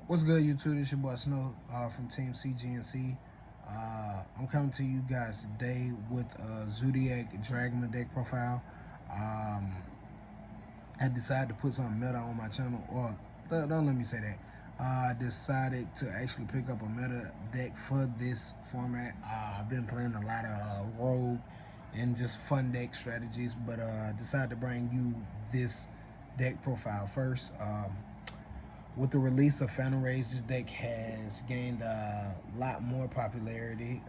What's good, YouTube? This your boy Snow from Team CGNC. I'm coming to you guys today with a Zoodiac Dragma deck profile. Um, I decided to put some meta on my channel, or don't let me say that. I decided to actually pick up a meta deck for this format. I've been playing a lot of rogue and just fun deck strategies, but decided to bring you this deck profile first. With the release of Phantom Rage, this deck has gained a lot more popularity.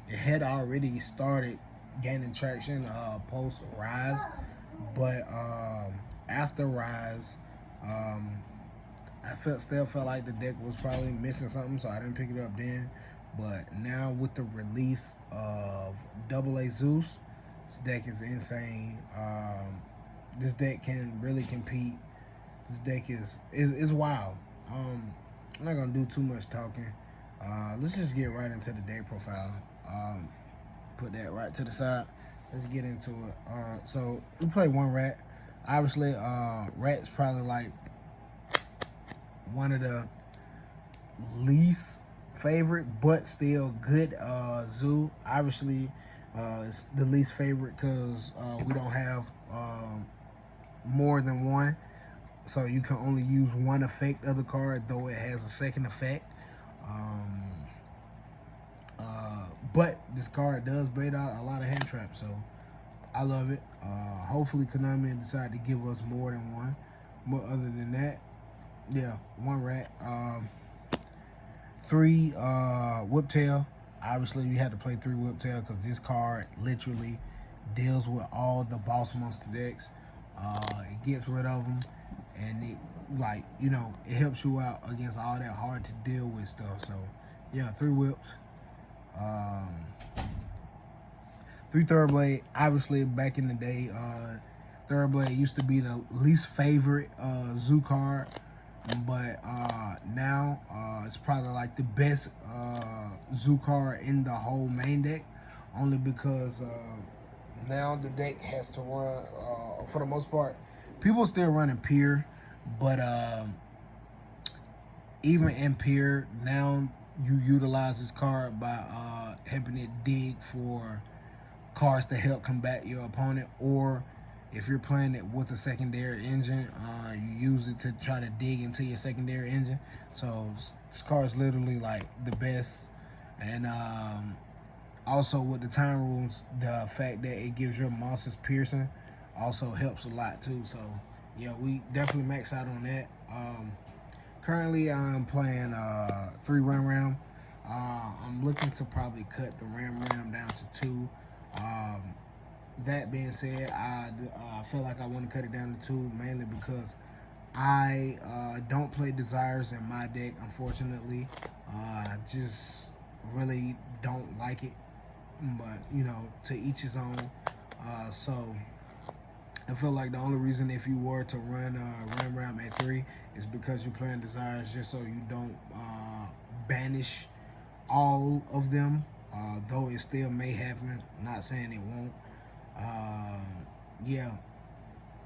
It had already started gaining traction post Rise, but after Rise, um, still felt like the deck was probably missing something, so I didn't pick it up then. But now with the release of Double A Zeus, this deck is insane. This deck can really compete. This deck is wild. I'm not gonna do too much talking. Let's just get right into the deck profile. Put that right to the side. Let's get into it. So we play one rat. Obviously, rat's probably like one of the least favorite, but still good zoo. Obviously, it's the least favorite because we don't have more than one. So you can only use one effect of the card, though it has a second effect. Um, but this card does bait out a lot of hand traps, so I love it. Hopefully Konami decide to give us more than one. But other than that, yeah, one rat. Three Whiptail. Obviously, you had to play three Whiptail because this card literally deals with all the boss monster decks. It gets rid of them, and it helps you out against all that hard to deal with stuff. So, yeah, three whips. Um, Three Third Blade. Obviously, back in the day, Third Blade used to be the least favorite zoo card, but now it's probably like the best zoo card in the whole main deck, only because now the deck has to run, for the most part, people still running Pier, but even in Pier, now you utilize this card by helping it dig for cards to help combat your opponent, or if you're playing it with a secondary engine, you use it to try to dig into your secondary engine. So this card is literally like the best. And also with the time rules, the fact that it gives your monsters piercing also helps a lot too. So yeah, we definitely max out on that. Currently I'm playing 3 Ram Ram. I'm looking to probably cut the Ram Ram down to 2. That being said, I feel like I want to cut it down to 2, mainly because I don't play Desires in my deck, unfortunately. I just really don't like it, but to each his own. So I feel like the only reason if you were to run Ram Ram at 3 is because you're playing Desires, just so you don't banish all of them, though it still may happen. Not saying it won't. Yeah,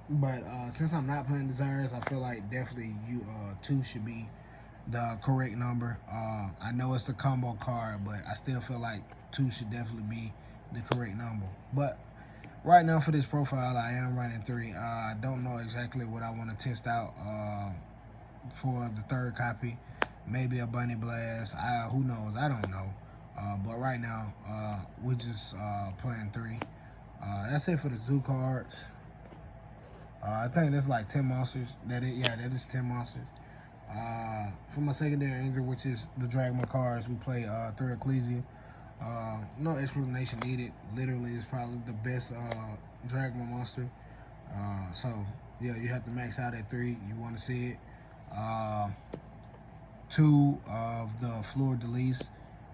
but since I'm not playing Desires, I feel like definitely 2 should be the correct number. I know it's the combo card, but I still feel like 2 should definitely be the correct number. But right now for this profile, I am running 3. I don't know exactly what I want to test out for the third copy. Maybe a Bunny Blast. Who knows? I don't know. But right now, we're just playing 3. That's it for the zoo cards. I think that's like 10 monsters. That is 10 monsters. For my secondary engine, which is the Dragma cards, we play 3 Ecclesia. No explanation needed. Literally, it's probably the best Dragma monster. So yeah, you have to max out at 3. You want to see it. 2 of the Fluid Deletes.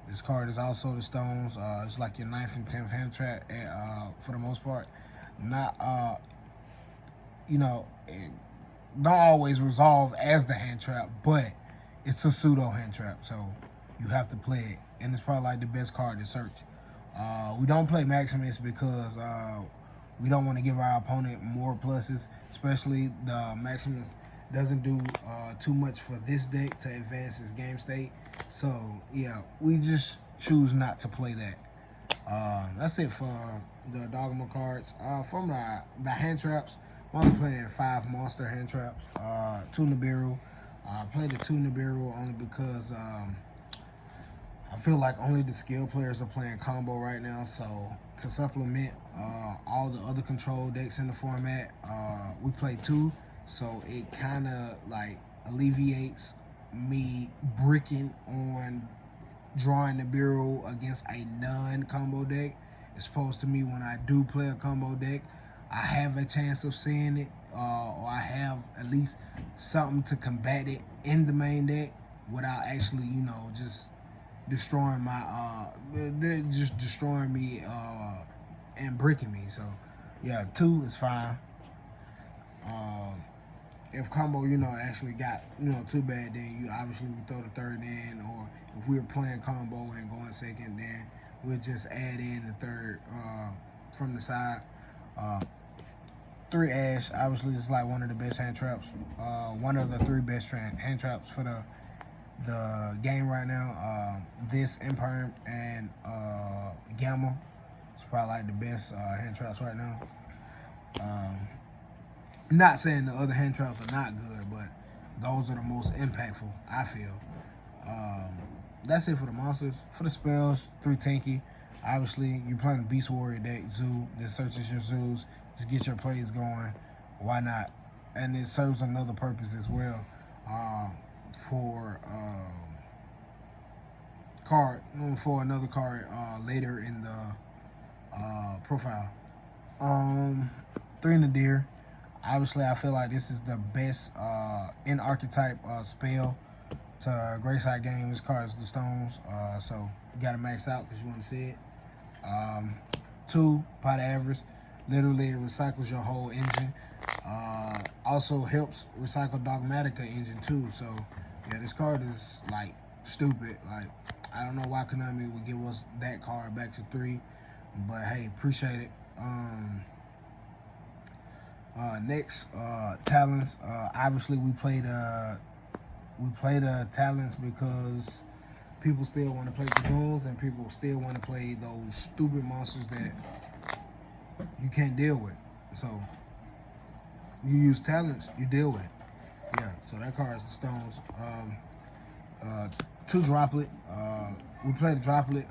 This card is also the stones. It's like your 9th and 10th hand trap for the most part. Not, it don't always resolve as the hand trap, but it's a pseudo hand trap, so you have to play it. And it's probably like the best card to search. We don't play Maximus because we don't want to give our opponent more pluses, especially the Maximus doesn't do too much for this deck to advance its game state. So yeah, we just choose not to play that. That's it for the Dogma cards. From the hand traps, I'm only playing 5 monster hand traps. 2 Nibiru. I played the 2 Nibiru only because I feel like only the skilled players are playing combo right now. So to supplement all the other control decks in the format, we play 2. So it kind of like alleviates me bricking on drawing the bureau against a non-combo deck. As opposed to me, when I do play a combo deck, I have a chance of seeing it, or I have at least something to combat it in the main deck without actually, just destroying just destroying me and bricking me. So yeah, 2 is fine. If combo, actually got, too bad, then you obviously we throw the 3rd in, or if we were playing combo and going 2nd, then we'll just add in the 3rd from the side. 3 Ash, obviously it's like one of the best hand traps, one of the 3 best hand traps for the game right now. This Imperm and Gamma, it's probably like the best hand traps right now. Not saying the other hand traps are not good, but those are the most impactful, I feel. That's it for the monsters. For the spells, 3 Tinky. Obviously, you're playing Beast Warrior deck, Zoo. This searches your zoos. Just get your plays going. Why not? And it serves another purpose as well for another card later in the profile. 3 Nadir. Obviously, I feel like this is the best in archetype spell to Greyside game. This card is the stones, so you got to max out because you want to see it. 2 Pot Average. Literally, it recycles your whole engine. Also helps recycle Dogmatika engine too. So yeah, this card is like stupid. Like, I don't know why Konami would give us that card back to 3, but hey, appreciate it. Next, talents. Obviously, we play the talents because people still want to play dragoons and people still want to play those stupid monsters that you can't deal with. So you use talents, you deal with it. Yeah. So that card is the stones. 2 Droplet. We play the Droplet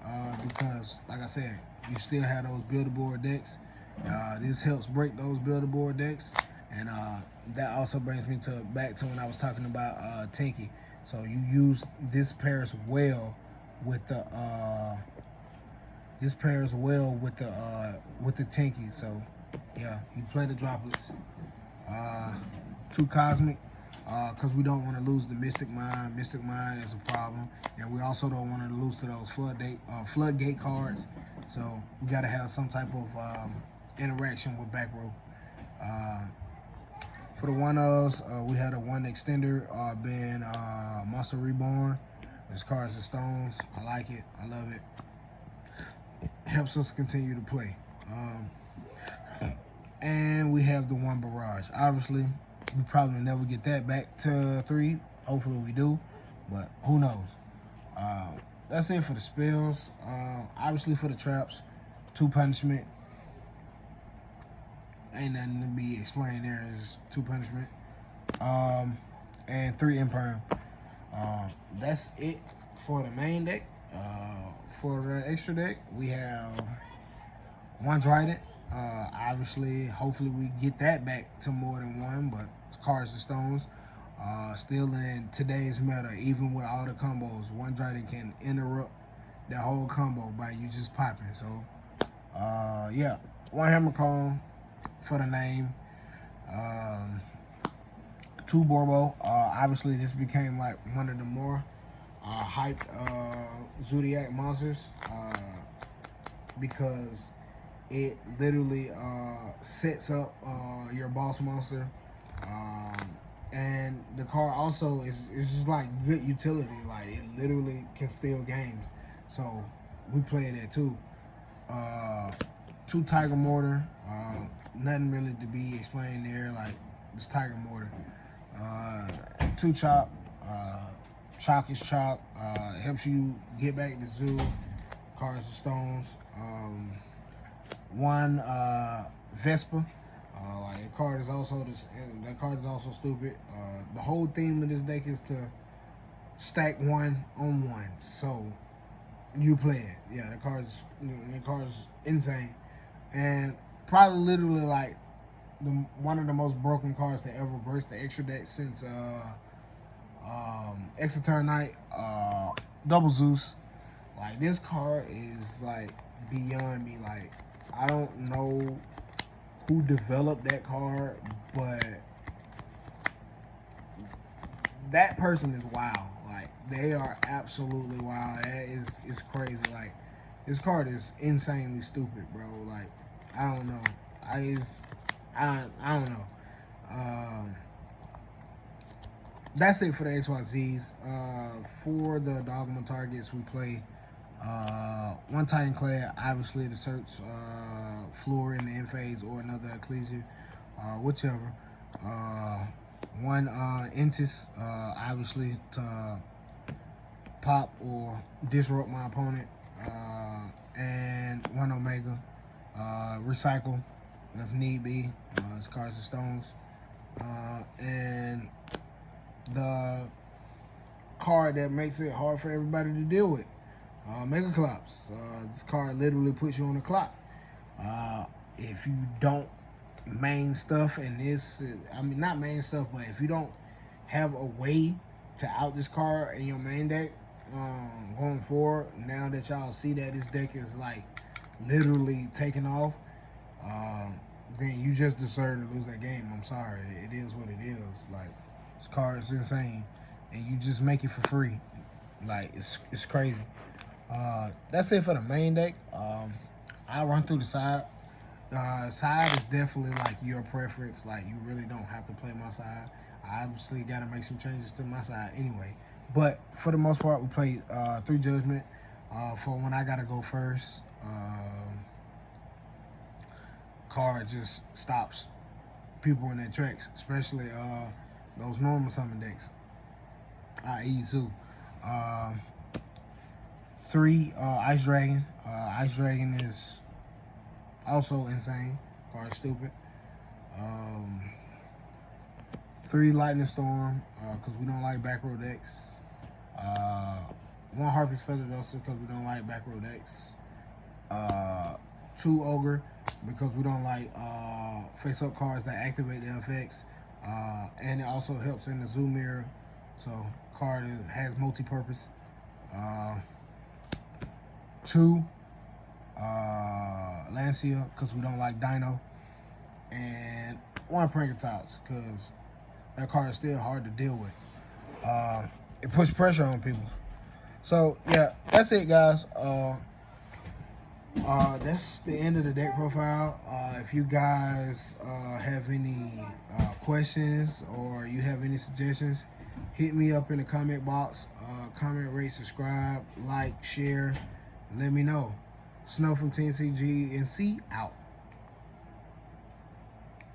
because, like I said, you still have those build-a-board decks. This helps break those build-a-board decks, and that also brings me back to when I was talking about Tinky. So you use this pairs well with the Tinky. So yeah, you play the Droplets. 2 Cosmic. Because we don't want to lose the Mystic Mind. Mystic Mind is a problem, and we also don't want to lose to those floodgate cards. So we got to have some type of interaction with back row. For the 1-ofs, we had a 1 extender being Monster Reborn. This card is stones. I like it. I love it. Helps us continue to play. And we have the 1 Barrage. Obviously, we probably never get that back to 3. Hopefully we do, but who knows. That's it for the spells. Obviously for the traps, 2 Punishment. Ain't nothing to be explained there. It's 2 Punishment. And 3 Imperm. That's it for the main deck. For the extra deck, we have 1 Trident. Obviously, hopefully we get that back to more than 1, but cards and stones. Still in today's meta, even with all the combos, 1 Trident can interrupt that whole combo by you just popping. So, yeah, 1 Hammer Cone for the name. 2 Borbo. Obviously, this became like one of the more hyped Zoodiac monsters because it literally sets up your boss monster. And the card also is just like good utility. Like, it literally can steal games. So we play that too. 2 Tiger Mortar. Nothing really to be explained there. Like, it's Tiger Mortar. 2 chalk. Chalk is chalk. Helps you get back to the zoo. Cards and stones. 1 Vespa. Like that card is also stupid. The whole theme of this deck is to stack 1 on 1. So you play it. Yeah, the card's insane, and probably literally like one of the most broken cards to ever grace the extra deck since Exeter Knight, Double Zeus. Like, this card is like beyond me. Like, I don't know who developed that card, but that person is wild. Like, they are absolutely wild. It's crazy. Like, this card is insanely stupid, bro. Like, I don't know. I don't know. That's it for the XYZs. For the Dogma targets, we play 1 Titan Clad, obviously to search Floor in the end phase or another Ecclesia, whichever. 1 Entis, obviously to pop or disrupt my opponent, and 1 Omega, recycle if need be. It's cards and stones, and the card that makes it hard for everybody to deal with, Mega Clops. This card literally puts you on the clock. If you don't main stuff, and this, I mean, not main stuff, but if you don't have a way to out this card in your main deck going forward, now that y'all see that this deck is like literally taking off, then you just deserve to lose that game. I'm sorry, it is what it is. Like, this card is insane, and you just make it for free. Like, it's crazy. That's it for the main deck. I'll run through the side. Side is definitely like your preference. Like, you really don't have to play my side. I obviously got to make some changes to my side anyway. But for the most part, we play 3 Judgment for when I got to go first. Card just stops people in their tracks, especially those normal summon decks, i.e. Zoo. 3 Ice Dragon. Ice Dragon is also insane. Card stupid. 3 Lightning Storm, because we don't like back row decks. 1 Harpy's Feather Duster, because we don't like back row decks. 2 Ogre, because we don't like face-up cards that activate the effects. And it also helps in the Zoo Mirror, so card has multi-purpose. 2 Lancia, because we don't like Dino. And 1 Prankertops, because that card is still hard to deal with. It puts pressure on people. So, yeah, that's it, guys. That's the end of the deck profile. If you guys have any questions or you have any suggestions, hit me up in the comment box. Comment, rate, subscribe, like, share. Let me know. Snow from Team CGNC out.